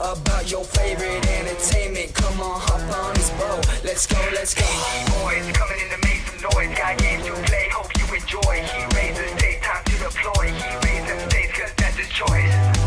about your favorite entertainment. Come on, hop on this boat. Let's go, let's go. Boys coming in to make some noise. Got games to play, hope you enjoy. He raises state, time to deploy. He raises states, cause that's his choice.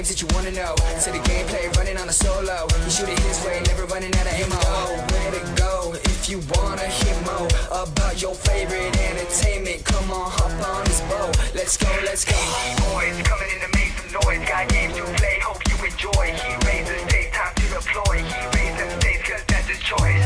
games that you wanna know. To the gameplay, running on a solo. He shoot it his way, never running out of ammo. Where to go if you wanna hear more about your favorite entertainment? Come on, hop on this boat. Let's go, let's go. Boys coming in to make some noise. Got games to play, hope you enjoy. He raises stakes, time to deploy. He raises stakes, cause that's his choice.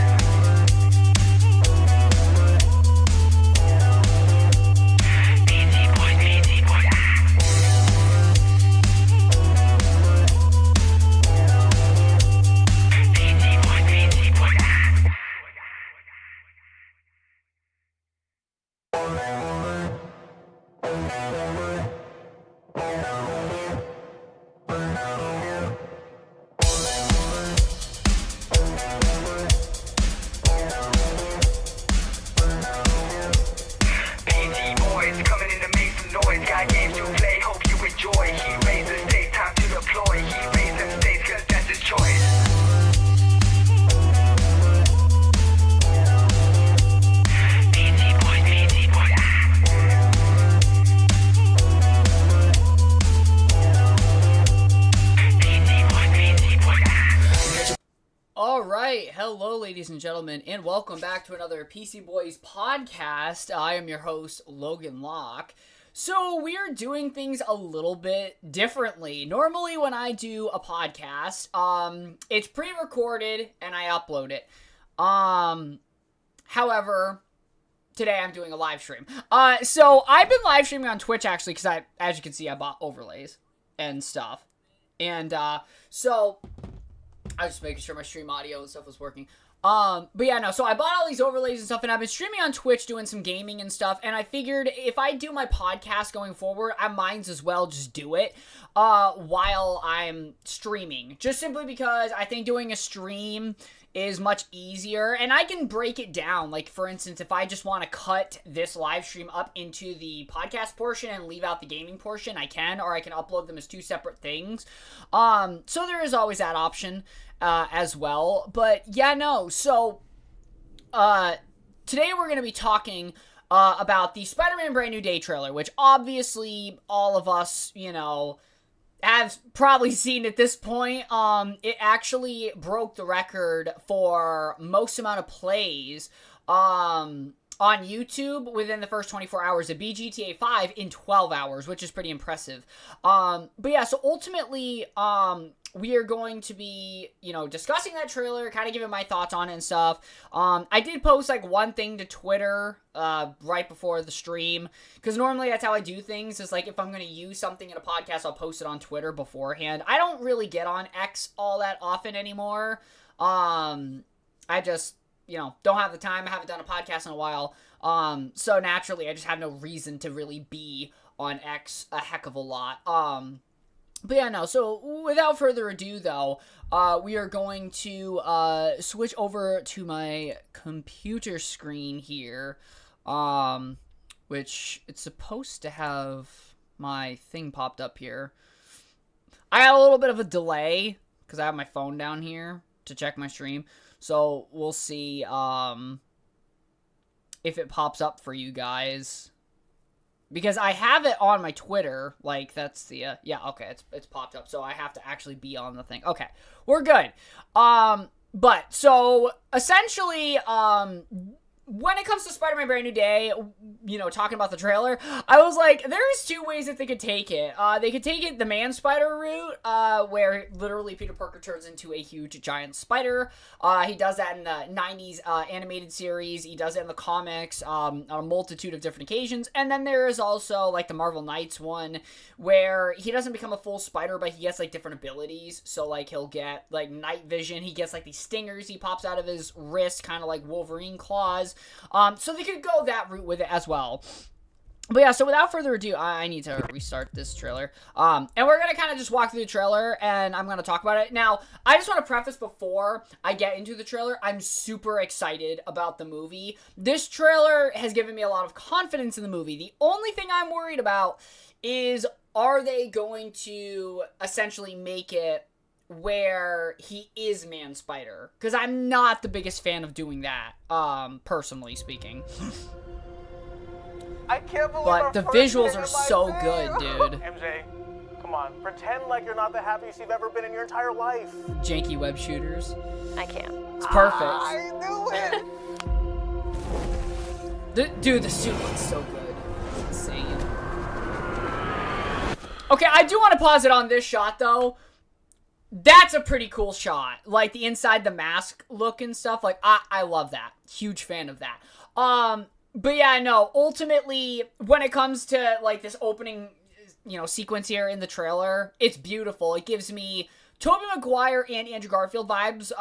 Hello, ladies and gentlemen, and welcome back to another PC Boys podcast. I am your host, Logan Locke. So, we are doing things a little bit differently. Normally, when I do a podcast, it's pre-recorded and I upload it. However, today I'm doing a live stream. So, I've been live streaming on Twitch, actually, because as you can see, I bought overlays and stuff. And, so I was just making sure my stream audio and stuff was working. But yeah, no, so I bought all these overlays and stuff, and I've been streaming on Twitch doing some gaming and stuff, and I figured if I do my podcast going forward, I might as well just do it, while I'm streaming. Just simply because I think doing a stream is much easier, and I can break it down. Like, for instance, if I just want to cut this live stream up into the podcast portion and leave out the gaming portion, I can, or I can upload them as two separate things. So there is always that option, as well. But, yeah, no, so, today we're going to be talking, about the Spider-Man Brand New Day trailer, which obviously all of us, you know, have probably seen at this point. It actually broke the record for most amount of plays on YouTube within the first 24 hours. It beat GTA 5 in 12 hours, which is pretty impressive. But yeah, so ultimately, we are going to be, you know, discussing that trailer, kind of giving my thoughts on it and stuff. I did post, like, one thing to Twitter, right before the stream, because normally that's how I do things, is, like, if I'm going to use something in a podcast, I'll post it on Twitter beforehand. I don't really get on X all that often anymore. I just, you know, don't have the time. I haven't done a podcast in a while. So naturally, I just have no reason to really be on X a heck of a lot. But yeah, no, so without further ado, though, we are going to switch over to my computer screen here, which it's supposed to have my thing popped up here. I had a little bit of a delay, because I have my phone down here to check my stream, so we'll see if it pops up for you guys. Because I have it on my Twitter, like, that's the, yeah, okay, it's popped up, so I have to actually be on the thing. Okay, we're good. But, so, essentially, when it comes to Spider-Man Brand New Day, you know, talking about the trailer, I was like, there's two ways that they could take it. They could take it the Man-Spider route, where literally Peter Parker turns into a huge giant spider. He does that in the 90s animated series. He does it in the comics on a multitude of different occasions. And then there is also, like, the Marvel Knights one, where he doesn't become a full spider, but he gets, like, different abilities. So, like, he'll get, like, night vision. He gets, like, these stingers he pops out of his wrist, kind of like Wolverine claws. So they could go that route with it as well. But yeah, so without further ado, I need to restart this trailer. And we're going to kind of just walk through the trailer, and I'm going to talk about it. Now, I just want to preface before I get into the trailer, I'm super excited about the movie. This trailer has given me a lot of confidence in the movie. The only thing I'm worried about is, are they going to essentially make it where he is Man-Spider? Because I'm not the biggest fan of doing that, personally speaking. I can't believe but the visuals are so good, dude. MJ, come come on. Pretend like you're not the happiest you've ever been in your entire life. Janky web shooters. I can't. It's perfect. I knew it! Dude, the suit looks so good. It's insane. Okay, I do want to pause it on this shot, though. That's a pretty cool shot. Like, the inside the mask look and stuff. Like, I love that. Huge fan of that. But yeah, no, ultimately, when it comes to, like, this opening, sequence here in the trailer, it's beautiful. It gives me Tobey Maguire and Andrew Garfield vibes,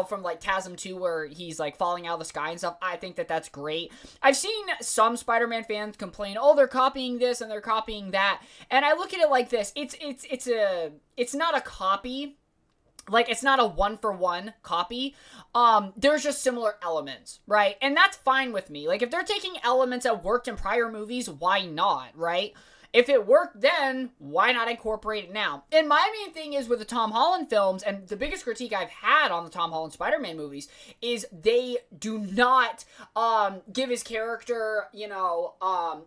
from, like, TASM 2, where he's, like, falling out of the sky and stuff. I think that that's great. I've seen some Spider-Man fans complain, oh, they're copying this and they're copying that. And I look at it like this. It's not a copy. Like, it's not a one-for-one copy. There's just similar elements, right? And that's fine with me. Like, if they're taking elements that worked in prior movies, why not, right? If it worked then, why not incorporate it now? And my main thing is with the Tom Holland films, and the biggest critique I've had on the Tom Holland Spider-Man movies, is they do not give his character,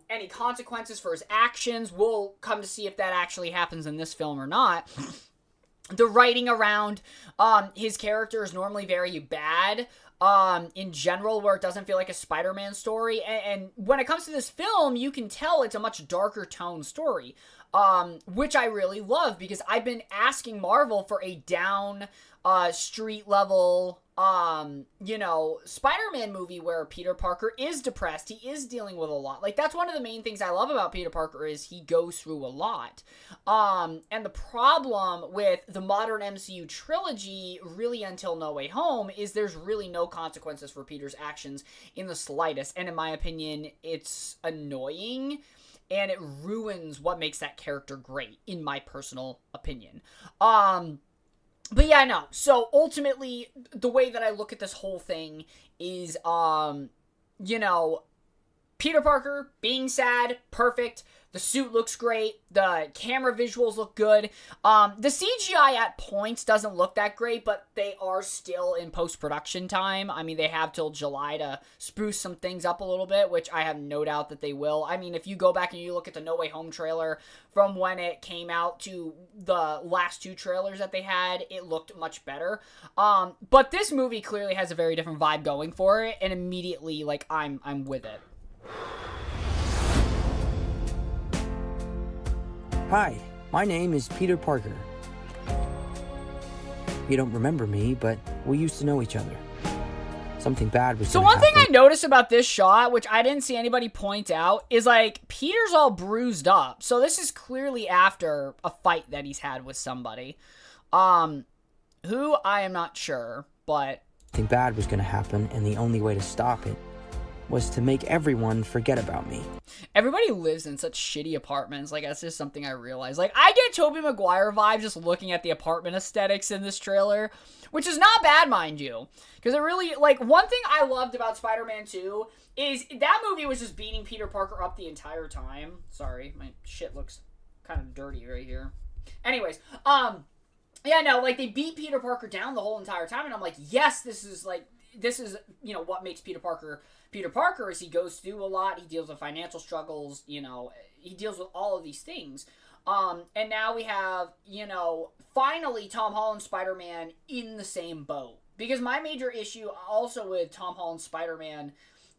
any consequences for his actions. We'll come to see if that actually happens in this film or not. The writing around his character is normally very bad in general, where it doesn't feel like a Spider-Man story. And when it comes to this film, you can tell it's a much darker tone story, which I really love, because I've been asking Marvel for a down street level Spider-Man movie where Peter Parker is depressed. He is dealing with a lot. Like, that's one of the main things I love about Peter Parker, is he goes through a lot. And the problem with the modern MCU trilogy, really until No Way Home, is there's really no consequences for Peter's actions in the slightest. And in my opinion, it's annoying, and it ruins what makes that character great, in my personal opinion. But yeah, no. So ultimately, the way that I look at this whole thing is, Peter Parker being sad, perfect. The suit looks great. The camera visuals look good. The CGI at points doesn't look that great, but they are still in post-production time. I mean, they have till July to spruce some things up a little bit, which I have no doubt that they will. I mean, if you go back and you look at the No Way Home trailer from when it came out to the last two trailers that they had, it looked much better. But this movie clearly has a very different vibe going for it, and immediately, like, I'm with it. Hi, my name is Peter Parker. You don't remember me, but we used to know each other. Something bad was So gonna one thing happen. I noticed about this shot, which I didn't see anybody point out, is, like, Peter's all bruised up. So this is clearly after a fight that he's had with somebody. Who, I am not sure, but... Something bad was gonna happen, and the only way to stop it was to make everyone forget about me. Everybody lives in such shitty apartments. Like, that's just something I realized. Like, I get Tobey Maguire vibes just looking at the apartment aesthetics in this trailer, which is not bad, mind you. Because it really, like, one thing I loved about Spider-Man 2 is that movie was just beating Peter Parker up the entire time. Sorry, my shit looks kind of dirty right here. Anyways, yeah, no, like, they beat Peter Parker down the whole entire time, and I'm like, yes, this is, what makes Peter Parker, is he goes through a lot, he deals with financial struggles, he deals with all of these things. And now we have, finally Tom Holland Spider-Man in the same boat. Because my major issue also with Tom Holland Spider-Man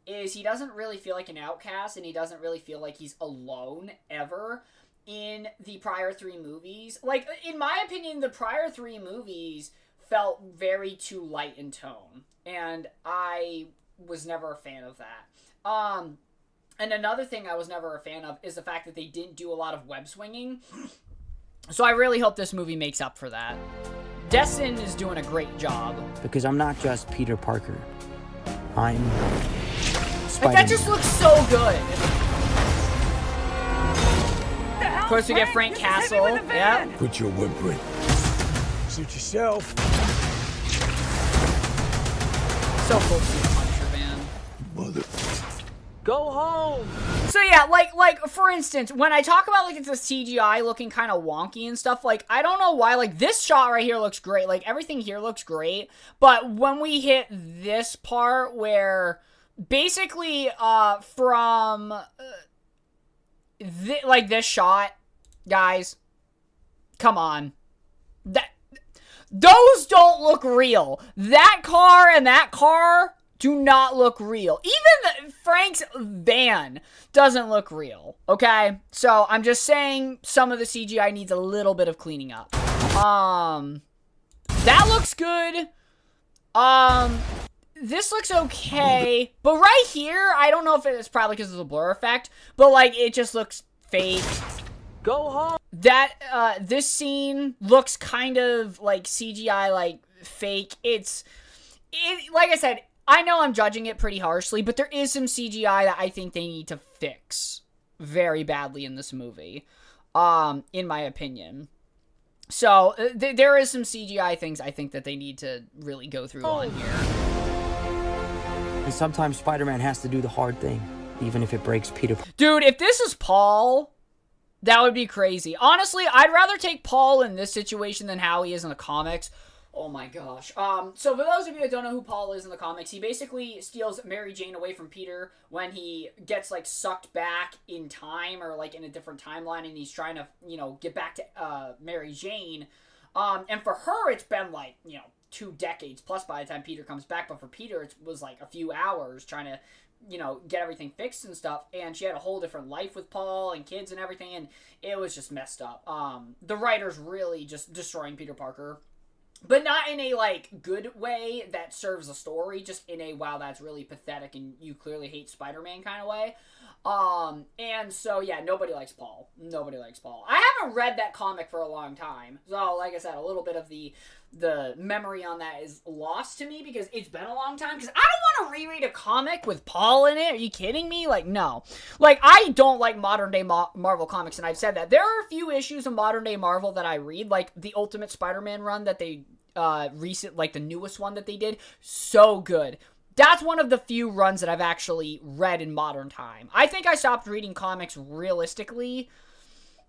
is he doesn't really feel like an outcast, and he doesn't really feel like he's alone ever in the prior three movies. Like, in my opinion, the prior three movies felt very too light in tone, and I was never a fan of that. And another thing I was never a fan of is the fact that they didn't do a lot of web swinging. So I really hope this movie makes up for that. Destin is doing a great job. Because I'm not just Peter Parker. I'm Spider-Man. Like, that just looks so good. Of course, we get Frank Castle. Yeah. Put your whimpering. Suit yourself. So cool to see the Punisher, man. Mother. Go home! So yeah, like for instance, when I talk about, like, it's a CGI looking kind of wonky and stuff, like, I don't know why, like, this shot right here looks great, like, everything here looks great, but when we hit this part where basically from like this shot, guys, Come on. Those don't look real. That car and that car do not look real. Even Frank's van doesn't look real, okay? So I'm just saying some of the CGI needs a little bit of cleaning up. That looks good. This looks okay. But right here, I don't know if it's probably because of the blur effect, but like it just looks fake. Go home. That, this scene looks kind of like CGI, like fake. Like I said, I know I'm judging it pretty harshly, but there is some CGI that I think they need to fix very badly in this movie, in my opinion. So, there is some CGI things I think that they need to really go through on here. And sometimes Spider-Man has to do the hard thing, even if it breaks Peter. Dude, if this is Paul, that would be crazy. Honestly, I'd rather take Paul in this situation than how he is in the comics. Oh my gosh. So for those of you that don't know who Paul is in the comics, he basically steals Mary Jane away from Peter when he gets, like, sucked back in time or, like, in a different timeline, and he's trying to, you know, get back to Mary Jane. And for her, it's been, like, you know, 2 decades plus by the time Peter comes back, but for Peter, it was, like, a few hours trying to, you know, get everything fixed and stuff, and she had a whole different life with Paul and kids and everything, and it was just messed up. The writers really just destroying Peter Parker. But not in a, like, good way that serves a story, just in a, wow, that's really pathetic and you clearly hate Spider-Man kind of way. And so, yeah, nobody likes Paul. Nobody likes Paul. I haven't read that comic for a long time. So, like I said, a little bit of the memory on that is lost to me because it's been a long time. Because I don't want to reread a comic with Paul in it. Are you kidding me? Like, no. Like, I don't like modern-day Marvel comics, and I've said that. There are a few issues of modern-day Marvel that I read, like the Ultimate Spider-Man run that they, like the newest one that they did. So good. That's one of the few runs that I've actually read in modern time. I think I stopped reading comics realistically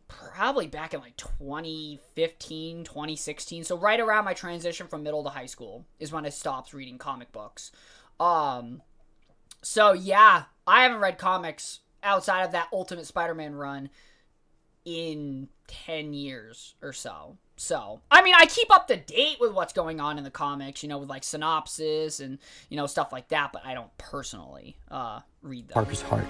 probably back in like 2015, 2016. So right around my transition from middle to high school is when I stopped reading comic books. So yeah, I haven't read comics outside of that Ultimate Spider-Man run in 10 years or so. So, I mean, I keep up to date with what's going on in the comics, you know, with like synopsis and, you know, stuff like that, but I don't personally read them. Parker's heart.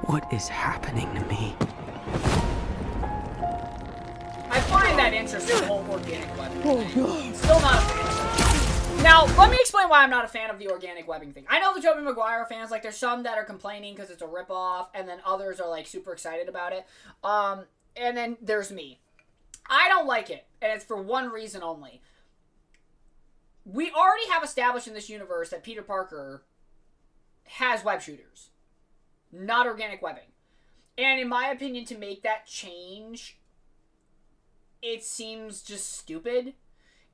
What is happening to me? I find that interesting, the whole organic webbing thing. Still not a fan. Now, let me explain why I'm not a fan of the organic webbing thing. I know the Tobey Maguire fans, like, there's some that are complaining because it's a ripoff, and then others are, like, super excited about it. And then there's me. I don't like it, and it's for one reason only. We already have established in this universe that Peter Parker has web shooters, not organic webbing. And in my opinion, to make that change, it seems just stupid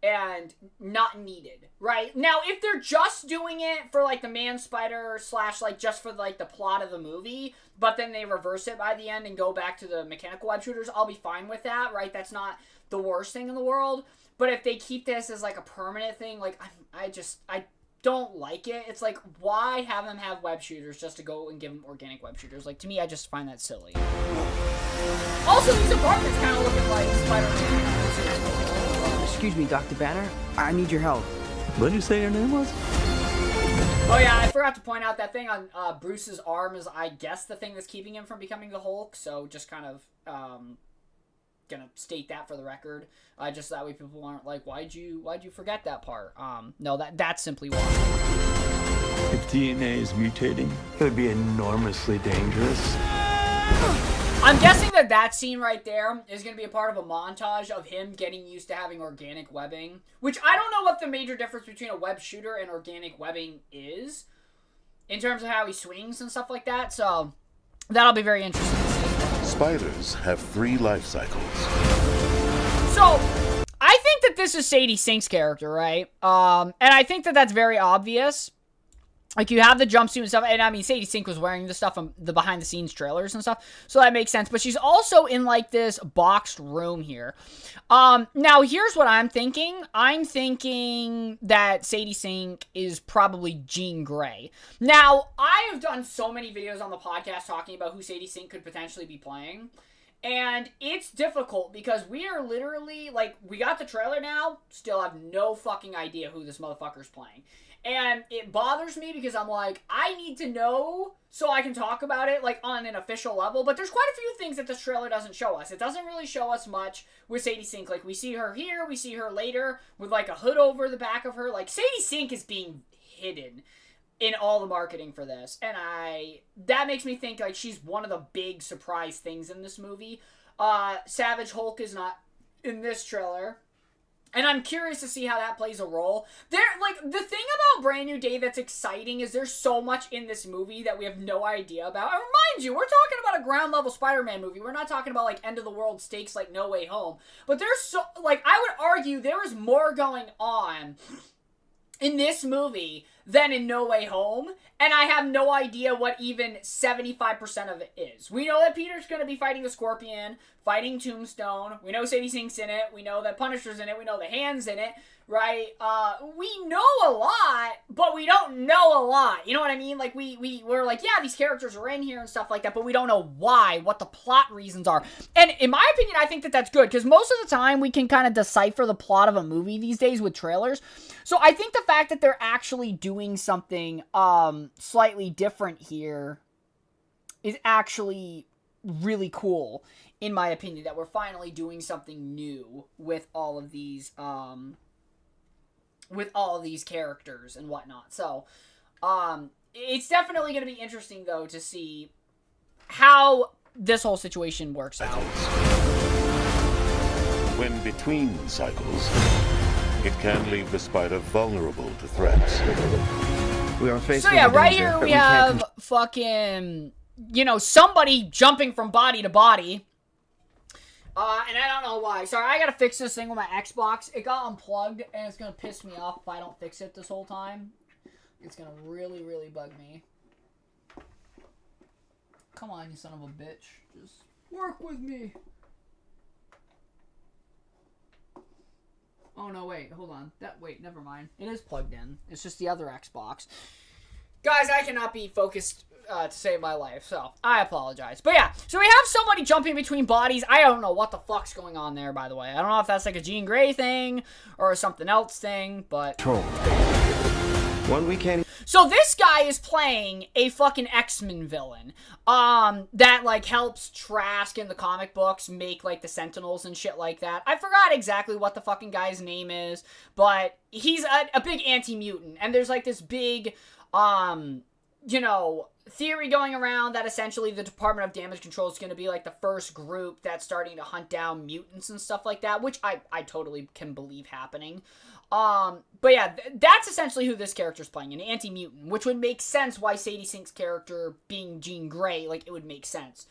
and not needed, right? Now, if they're just doing it for, like, the Man-Spider / like, just for, like, the plot of the movie, but then they reverse it by the end and go back to the mechanical web shooters, I'll be fine with that, right? That's not the worst thing in the world. But if they keep this as, like, a permanent thing, like, I don't like it. It's like, why have them have web shooters just to go and give them organic web shooters? Like, to me, I just find that silly. Also, these apartments kind of looking like Spider-Man. Excuse me, Dr. Banner. I need your help. What did you say your name was? Oh yeah, I forgot to point out that thing on Bruce's arm is, I guess, the thing that's keeping him from becoming the Hulk. So just kind of gonna state that for the record, just that way people aren't like, why'd you forget that part? No, that's simply why. If DNA is mutating, it would be enormously dangerous. I'm guessing that scene right there is going to be a part of a montage of him getting used to having organic webbing, which I don't know what the major difference between a web shooter and organic webbing is in terms of how he swings and stuff like that, so that'll be very interesting to see. Spiders have 3 life cycles. So, I think that this is Sadie Sink's character, right? And I think that that's very obvious. Like, you have the jumpsuit and stuff, and I mean, Sadie Sink was wearing the stuff from the behind-the-scenes trailers and stuff, so that makes sense, but she's also in, like, this boxed room here. Now, here's what I'm thinking. I'm thinking that Sadie Sink is probably Jean Grey. Now, I have done so many videos on the podcast talking about who Sadie Sink could potentially be playing, and it's difficult because we are literally, like, we got the trailer now, still have no fucking idea who this motherfucker's playing. And it bothers me because I'm like, I need to know so I can talk about it, like, on an official level. But there's quite a few things that this trailer doesn't show us. It doesn't really show us much with Sadie Sink. Like, we see her here, we see her later with, like, a hood over the back of her. Like, Sadie Sink is being hidden in all the marketing for this. And that makes me think, like, she's one of the big surprise things in this movie. Savage Hulk is not in this trailer. And I'm curious to see how that plays a role. Like, the thing about Brand New Day that's exciting is there's so much in this movie that we have no idea about. And mind you, we're talking about a ground-level Spider-Man movie. We're not talking about, like, end-of-the-world stakes like No Way Home. But there's so, like, I would argue there is more going on in this movie than in No Way Home, and I have no idea what even 75% of it is. We know that Peter's going to be fighting the Scorpion, fighting Tombstone. We know Sadie Sink's in it. We know that Punisher's in it. We know the Hand's in it, right? We know a lot, but we don't know a lot. You know what I mean? Like, we're like, yeah, these characters are in here and stuff like that, but we don't know why, what the plot reasons are. And in my opinion, I think that that's good, because most of the time we can kind of decipher the plot of a movie these days with trailers. So I think the fact that they're actually doing something slightly different here is actually really cool, in my opinion, that we're finally doing something new with all of these characters and whatnot. So it's definitely going to be interesting, though, to see how this whole situation works out. When between cycles, it can leave the spider vulnerable to threats. We are faced So with yeah, a right danger here that we can't have fucking, somebody jumping from body to body. And I don't know why. Sorry, I gotta fix this thing with my Xbox. It got unplugged, and it's gonna piss me off if I don't fix it this whole time. It's gonna really, really bug me. Come on, you son of a bitch. Just work with me. Oh, no, wait. Hold on. Wait, never mind. It is plugged in. It's just the other Xbox. Guys, I cannot be focused to save my life, so I apologize. But yeah, so we have somebody jumping between bodies. I don't know what the fuck's going on there, by the way. I don't know if that's like a Jean Grey thing or a something else thing, but... One weekend. So this guy is playing a fucking X-Men villain, that, like, helps Trask in the comic books make, like, the Sentinels and shit like that. I forgot exactly what the fucking guy's name is, but he's a big anti-mutant, and there's, like, this big, theory going around that essentially the Department of Damage Control is going to be, like, the first group that's starting to hunt down mutants and stuff like that, which I totally can believe happening. But yeah, that's essentially who this character's playing, an anti-mutant, which would make sense why Sadie Sink's character being Jean Grey, like, it would make sense.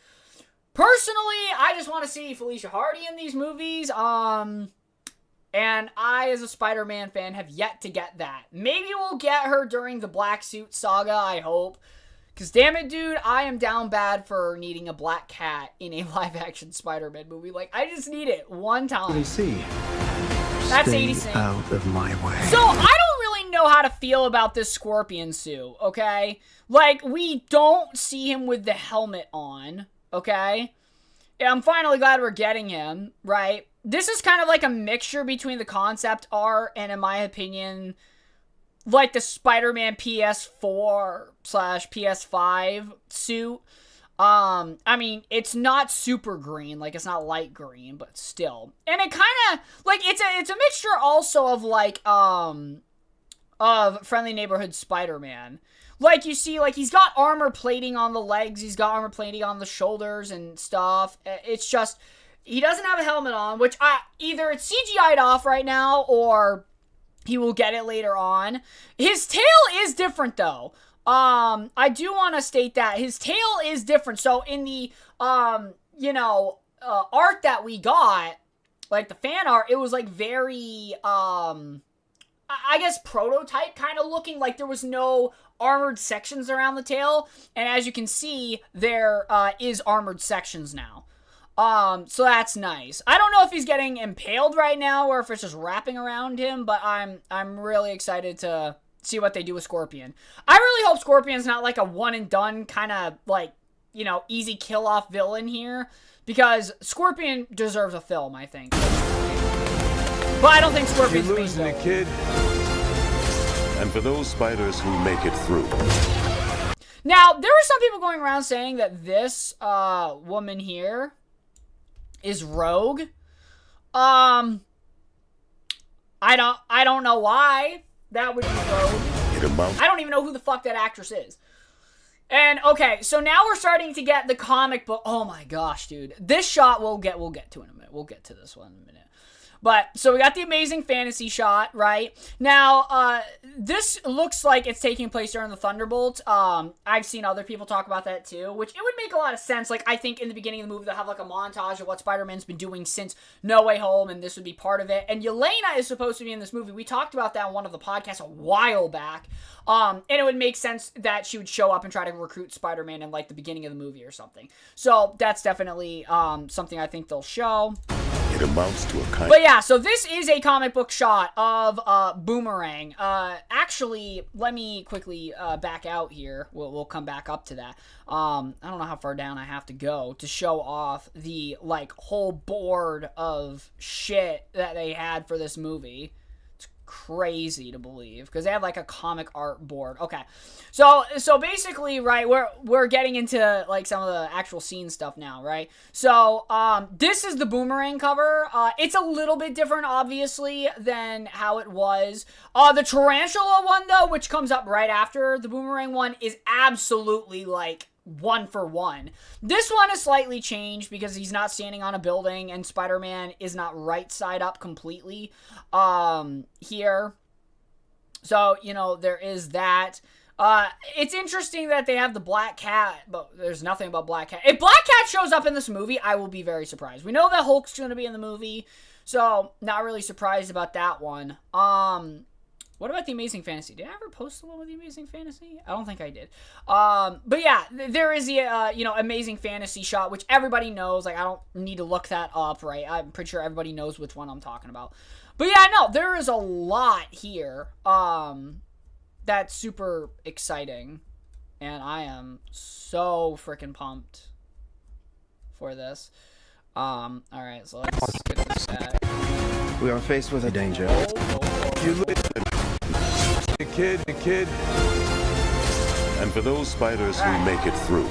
Personally, I just want to see Felicia Hardy in these movies, and I, as a Spider-Man fan, have yet to get that. Maybe we'll get her during the Black Suit Saga, I hope. Because, damn it, dude, I am down bad for needing a black cat in a live-action Spider-Man movie. Like, I just need it one time. That's 80 Sink. Out of my way. So, I don't really know how to feel about this Scorpion suit, okay? Like, we don't see him with the helmet on, okay? Yeah, I'm finally glad we're getting him, right? This is kind of like a mixture between the concept art and, in my opinion, like the Spider-Man PS4/PS5 suit. I mean, it's not super green, like, it's not light green, but still. And it kind of, like, it's a mixture also of, like, of Friendly Neighborhood Spider-Man. Like, you see, like, he's got armor plating on the legs, he's got armor plating on the shoulders and stuff. It's just, he doesn't have a helmet on, which either it's CGI'd off right now, or he will get it later on. His tail is different, though. I do want to state that his tail is different. So in the, art that we got, like the fan art, it was like very, I guess, prototype kind of looking. Like, there was no armored sections around the tail. And as you can see, there is armored sections now. So that's nice. I don't know if he's getting impaled right now or if it's just wrapping around him, but I'm really excited to see what they do with Scorpion. I really hope Scorpion's not like a one and done kind of like, you know, easy kill off villain here, because Scorpion deserves a film, I think. But I don't think Scorpion's You're losing a kid. And for those spiders who make it through, now, there were some people going around saying that this woman here is Rogue. I don't know why that would be Rogue. I don't even know who the fuck that actress is. And okay, so now we're starting to get the comic book. Oh my gosh, dude. This shot we'll get to in a minute. We'll get to this one in a minute. But, so we got the Amazing Fantasy shot, right? Now, this looks like it's taking place during the Thunderbolt. I've seen other people talk about that too, which it would make a lot of sense. Like, I think in the beginning of the movie, they'll have like a montage of what Spider-Man's been doing since No Way Home, and this would be part of it. And Yelena is supposed to be in this movie. We talked about that on one of the podcasts a while back. And it would make sense that she would show up and try to recruit Spider-Man in like the beginning of the movie or something. So, that's definitely something I think they'll show. it amounts to a kind. But yeah, so this is a comic book shot of Boomerang. Actually, let me quickly back out here. We'll come back up to that. I don't know how far down I have to go to show off the like whole board of shit that they had for this movie. It's crazy to believe because they have like a comic art board. Okay, so basically, right, we're getting into like some of the actual scene stuff now, right? So this is the Boomerang cover. It's a little bit different, obviously, than how it was. The Tarantula one though, which comes up right after the Boomerang one, is absolutely like one for one. This one is slightly changed because he's not standing on a building and Spider-Man is not right side up completely here. So, you know, there is that. It's interesting that they have the Black Cat, but there's nothing about Black Cat. If Black Cat shows up in this movie, I will be very surprised. We know that Hulk's going to be in the movie, so not really surprised about that one. What about the Amazing Fantasy? Did I ever post the one with the Amazing Fantasy? I don't think I did. But yeah, there is the, Amazing Fantasy shot, which everybody knows. Like, I don't need to look that up, right? I'm pretty sure everybody knows which one I'm talking about. But yeah, no, there is a lot here that's super exciting. And I am so freaking pumped for this. Alright, so let's get this back. We are faced with a danger. You listen. A kid. And for those spiders who make it through,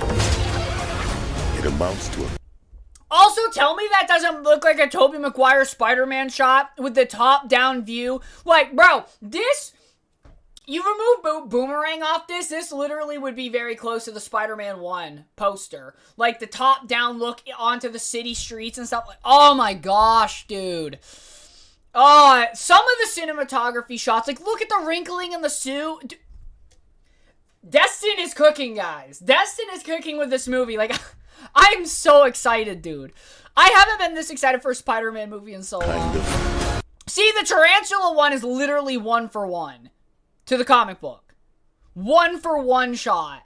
it amounts to a... Also, tell me that doesn't look like a Tobey Maguire Spider-Man shot with the top-down view. Like, bro, this... You remove Boomerang off this literally would be very close to the Spider-Man 1 poster. Like, the top-down look onto the city streets and stuff. Like, oh my gosh, dude. Some of the cinematography shots, like, look at the wrinkling in the suit. Destin is cooking, guys. Destin is cooking with this movie. Like, I'm so excited, dude. I haven't been this excited for a Spider-Man movie in so long. See, the Tarantula one is literally one for one to the comic book. One for one shot.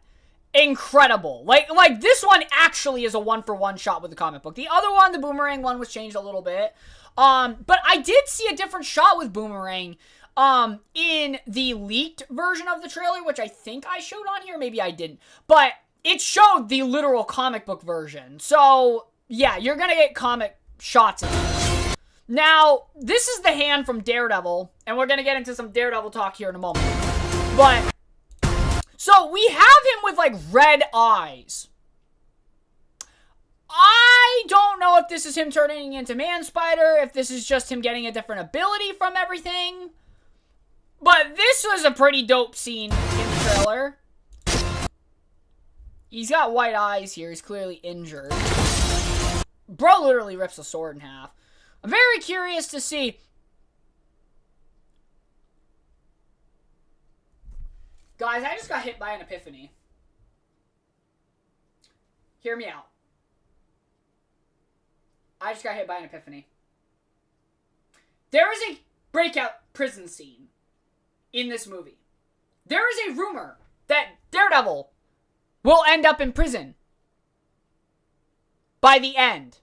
Incredible. Like this one actually is a one for one shot with the comic book. The other one, the Boomerang one, was changed a little bit. But I did see a different shot with Boomerang in the leaked version of the trailer, which I think I showed on here. Maybe I didn't. But it showed the literal comic book version. So, yeah, you're going to get comic shots in this. Now, this is the hand from Daredevil, and we're going to get into some Daredevil talk here in a moment. But, so we have him with, like, red eyes. I don't know if this is him turning into Man-Spider, if this is just him getting a different ability from everything. But this was a pretty dope scene in the trailer. He's got white eyes here. He's clearly injured. Bro literally rips a sword in half. I'm very curious to see. Guys, I just got hit by an epiphany. Hear me out. I just got hit by an epiphany. There is a breakout prison scene in this movie. There is a rumor that Daredevil will end up in prison by the end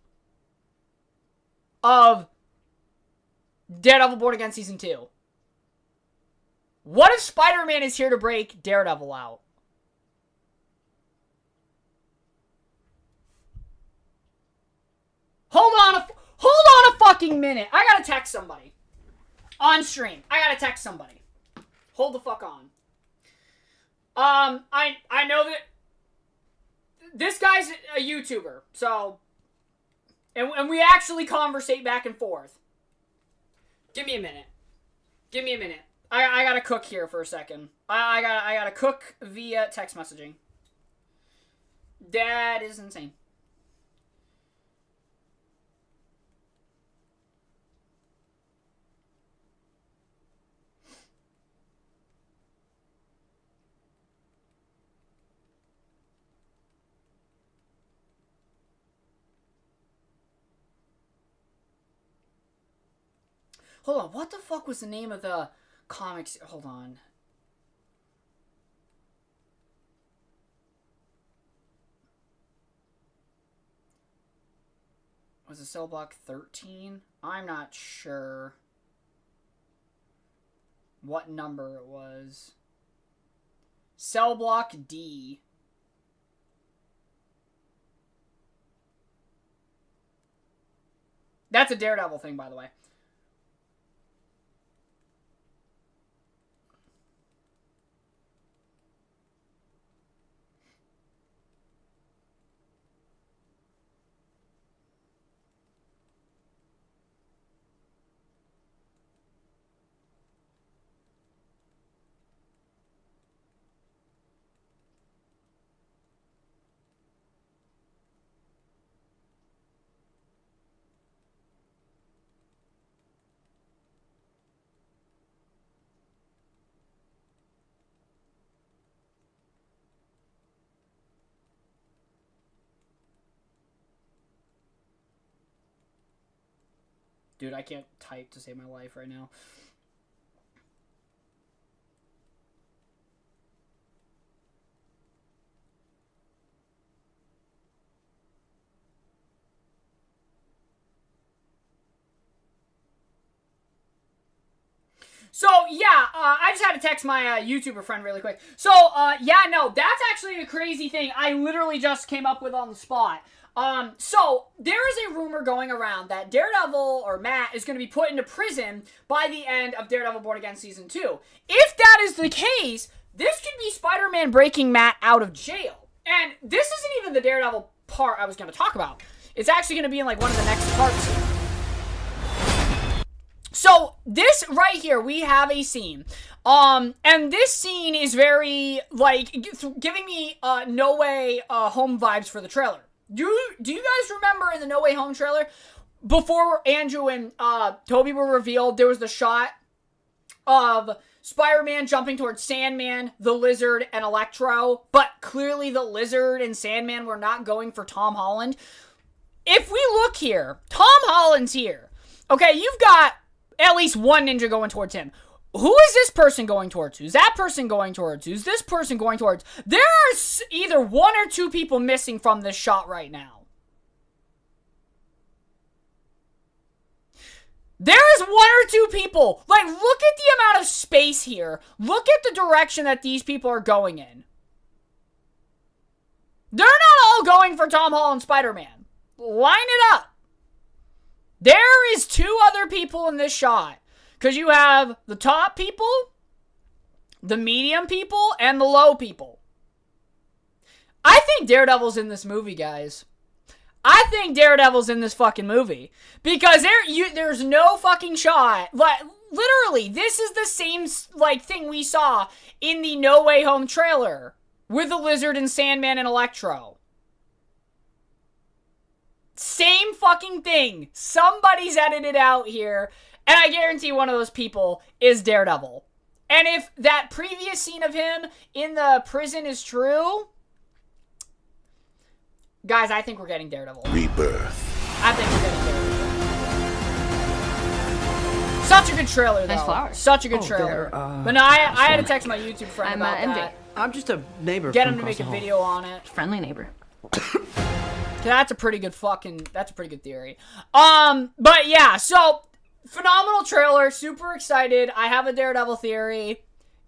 of Daredevil Born Again Season 2. What if Spider-Man is here to break Daredevil out? Hold on a fucking minute. I gotta text somebody. On stream. I gotta text somebody. Hold the fuck on. I know that this guy's a YouTuber, so and we actually conversate back and forth. Give me a minute. I gotta cook here for a second. I gotta cook via text messaging. That is insane. Hold on, what the fuck was the name of the comics? Hold on. Was it Cell Block 13? I'm not sure what number it was. Cell Block D. That's a Daredevil thing, by the way. Dude, I can't type to save my life right now. So, yeah, I just had to text my YouTuber friend really quick. So, yeah, no, that's actually a crazy thing I literally just came up with on the spot. So, there is a rumor going around that Daredevil, or Matt, is going to be put into prison by the end of Daredevil Born Again Season 2. If that is the case, this could be Spider-Man breaking Matt out of jail. And this isn't even the Daredevil part I was going to talk about. It's actually going to be in, like, one of the next parts here. So, this right here, we have a scene. And this scene is very, like, giving me, No Way Home vibes for the trailer. Do you guys remember in the No Way Home trailer, before Andrew and Toby were revealed, there was the shot of Spider-Man jumping towards Sandman, the Lizard, and Electro, but clearly the Lizard and Sandman were not going for Tom Holland. If we look here, Tom Holland's here. Okay, you've got at least one ninja going towards him. Who is this person going towards? Who's that person going towards? Who's this person going towards? There's either one or two people missing from this shot right now. There is one or two people. Like, look at the amount of space here. Look at the direction that these people are going in. They're not all going for Tom Holland Spider-Man. Line it up. There is two other people in this shot. Because you have the top people, the medium people, and the low people. I think Daredevil's in this movie, guys. I think Daredevil's in this fucking movie. Because there's no fucking shot. Like, literally, this is the same, like, thing we saw in the No Way Home trailer. With the Lizard and Sandman and Electro. Same fucking thing. Somebody's edited out here. And I guarantee one of those people is Daredevil. And if that previous scene of him in the prison is true, guys, I think we're getting Daredevil. Rebirth. I think we're getting Daredevil. Such a good trailer, though. Nice flowers. Such a good Oh, trailer. they're, But no, I had to text my YouTube friend I'm, about MJ. that. I'm just a neighbor. Get from him to across make a the hall. video on it. Friendly neighbor. That's a pretty good theory. But yeah, so phenomenal trailer, super excited. I have a Daredevil theory,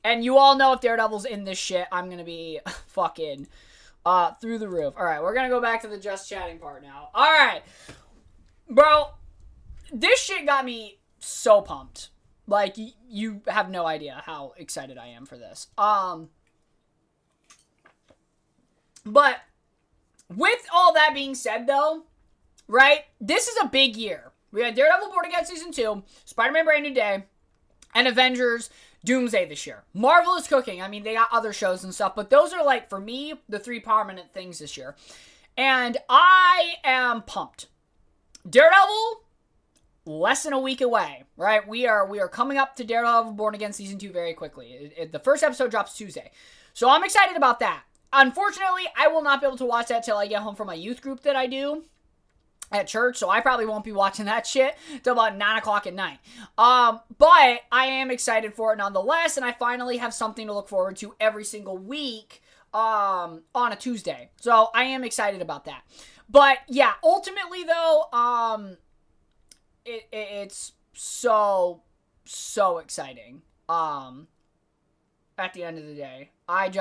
and you all know if Daredevil's in this shit, I'm gonna be fucking through the roof. All right, we're gonna go back to the just chatting part now. All right, bro, this shit got me so pumped. Like, you have no idea how excited I am for this. But with all that being said, though, right, this is a big year. We had Daredevil Born Again Season 2, Spider-Man Brand New Day, and Avengers Doomsday this year. Marvel is cooking. I mean, they got other shows and stuff, but those are, like, for me, the 3 prominent things this year. And I am pumped. Daredevil, less than a week away, right? We are coming up to Daredevil Born Again Season 2 very quickly. The first episode drops Tuesday. So I'm excited about that. Unfortunately, I will not be able to watch that till I get home from my youth group that I do at church, so I probably won't be watching that shit till about 9 o'clock at night. But I am excited for it nonetheless, and I finally have something to look forward to every single week on a Tuesday. So I am excited about that. But yeah, ultimately though, it's so exciting. At the end of the day, I'm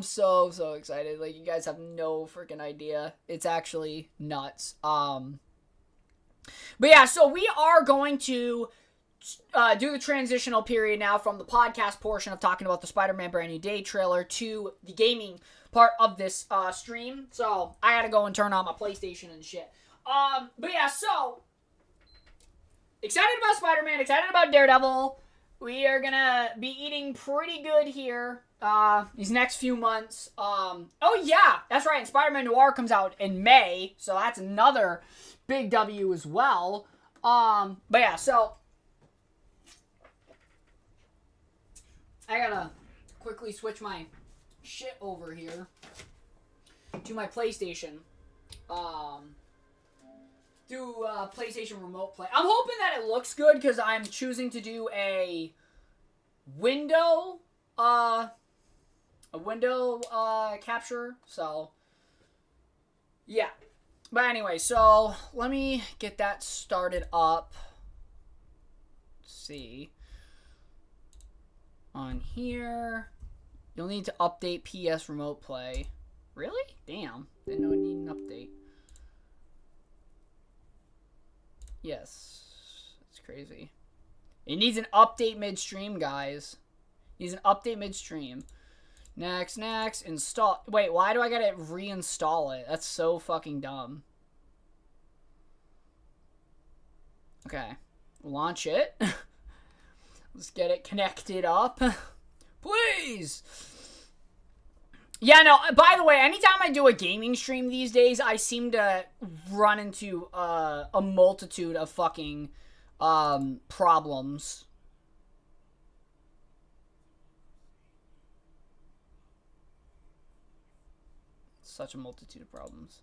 so excited. Like, you guys have no freaking idea. It's actually nuts. But yeah, so we are going to do the transitional period now from the podcast portion of talking about the Spider-Man Brand New Day trailer to the gaming part of this stream. So I gotta go and turn on my PlayStation and shit. But yeah, so excited about Spider-Man, excited about Daredevil. We are gonna be eating pretty good here these next few months. Oh yeah, that's right. And Spider-Man Noir comes out in May, so that's another big W as well. But yeah, so I gotta quickly switch my shit over here to my PlayStation. Do PlayStation Remote Play. I'm hoping that it looks good because I'm choosing to do a window capture. So yeah. But anyway, so let me get that started up. Let's see. On here, you'll need to update PS Remote Play. Really? Damn. Didn't know it needed an update. Yes. That's crazy. It needs an update midstream, guys. It needs an update midstream. Next. Install. Wait, why do I gotta reinstall it? That's so fucking dumb. Okay. Launch it. Let's get it connected up. Please! Yeah, no, by the way, anytime I do a gaming stream these days, I seem to run into a multitude of fucking problems. Such a multitude of problems.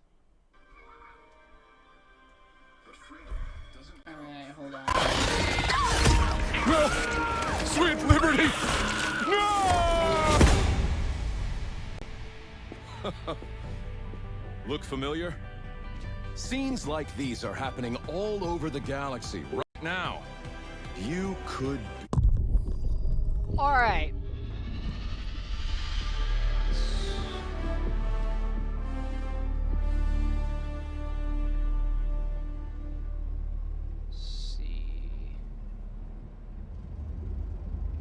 Alright, hold on. No! Sweet liberty! No! Look familiar? Scenes like these are happening all over the galaxy right now. You could... Alright.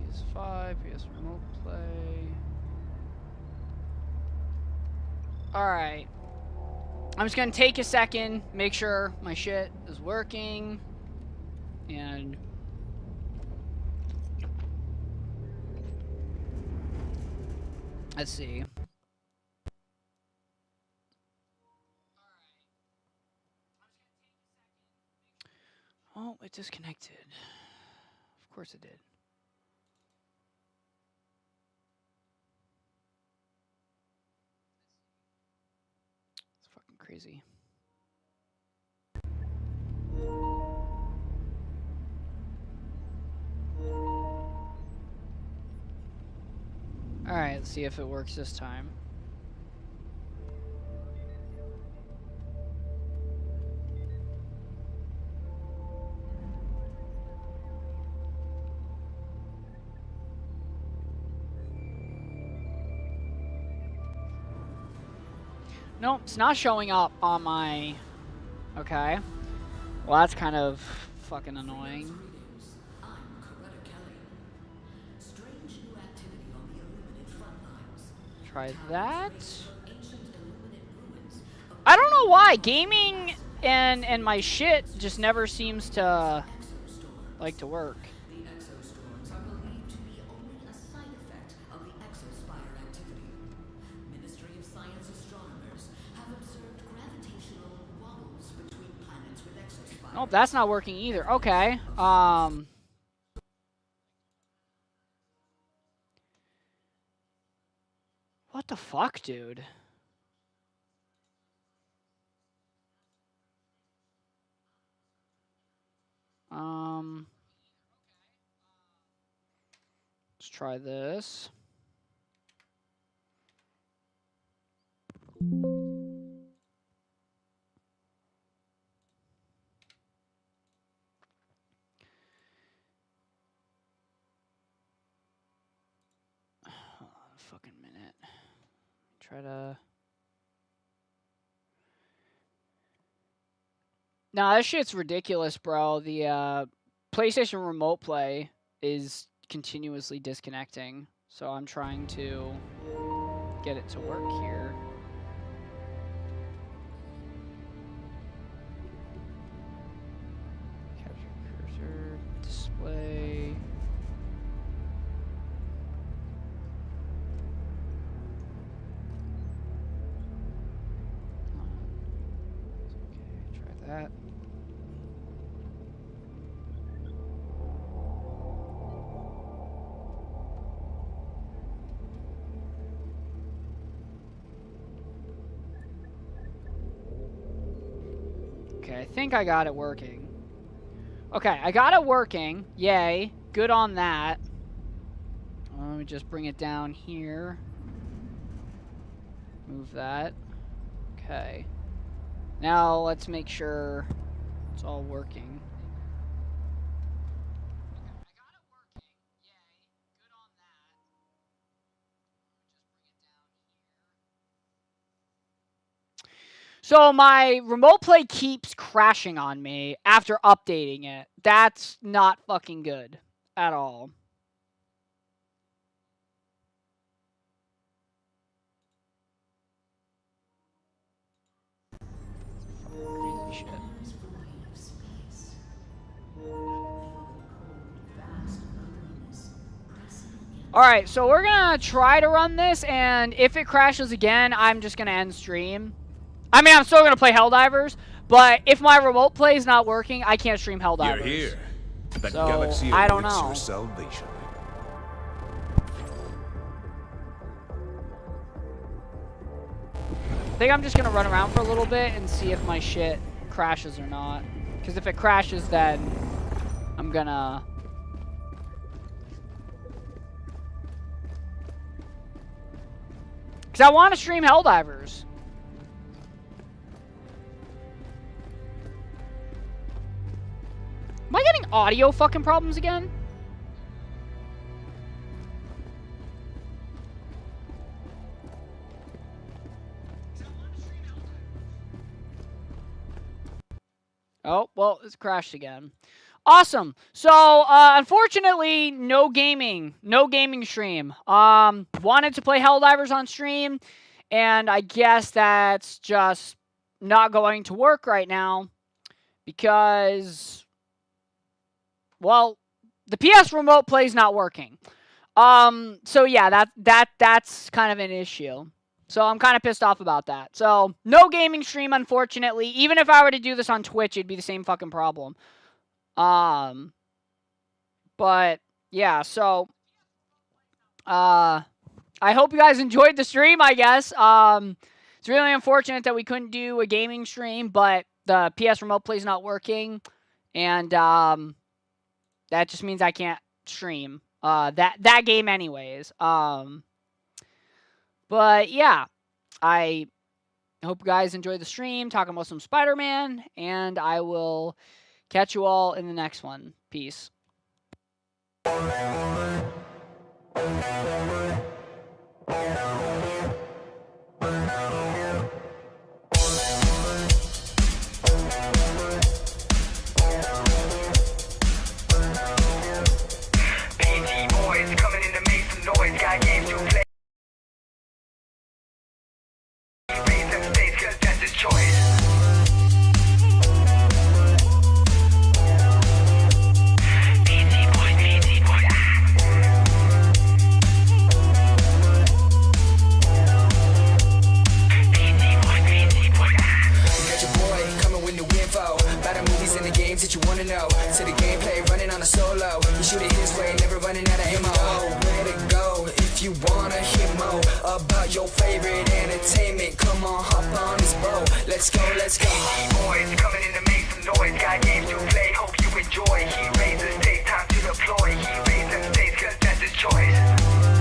PS5, PS Remote Play. Alright. I'm just gonna take a second, make sure my shit is working. And... let's see. Oh, it disconnected. Of course it did. It's fucking crazy. let's see if it works this time. Nope, it's not showing up on my... Okay. Well, that's kind of fucking annoying. Try that. I don't know why. Gaming and my shit just never seems to like to work. Nope, that's not working either. Okay. What the fuck, dude? Let's try this. Hold on a fucking minute. Try to... Nah, this shit's ridiculous, bro. The PlayStation Remote Play is continuously disconnecting. So I'm trying to get it to work here. Capture cursor, display. Okay, try that. Okay, I think I got it working. Okay, I got it working. Yay. Good on that. Let me just bring it down here. Move that. Okay. Now let's make sure it's all working. So my remote play keeps crashing on me after updating it. That's not fucking good at all. Crazy shit. Alright, so we're gonna try to run this, and if it crashes again, I'm just gonna end stream. I mean, I'm still going to play Helldivers, but if my remote play is not working, I can't stream Helldivers. You're here. The so, galaxy I don't awaits know. your salvation. I think I'm just going to run around for a little bit and see if my shit crashes or not. Because if it crashes, then I'm going to... Because I want to stream Helldivers. Am I getting audio fucking problems again? Oh, well, it's crashed again. Awesome. So, unfortunately, no gaming stream. Wanted to play Helldivers on stream, and I guess that's just not going to work right now because... Well, the PS Remote Play's not working. So yeah, that's kind of an issue. So I'm kind of pissed off about that. So no gaming stream, unfortunately. Even if I were to do this on Twitch, it'd be the same fucking problem. But yeah, so I hope you guys enjoyed the stream, I guess. It's really unfortunate that we couldn't do a gaming stream, but the PS Remote Play's not working, and that just means I can't stream that game anyways. But yeah, I hope you guys enjoyed the stream, talking about some Spider-Man, and I will catch you all in the next one. Peace. PT boys coming in to make some noise. Got games to play. Raise them stakes, cause that's his choice. PT boys, Got your boy coming with new info about the movies and the games that you wanna know. To the gameplay running on a solo. You shoot it his way, never running out of ammo. Where to go if you wanna hear more about your favorite entertainment? Come on, hop on this boat. Let's go, let's go. Boys coming in to make some noise. Got games to play, hope you enjoy. He raises stakes, time to deploy. He raises stakes, cause that's his choice.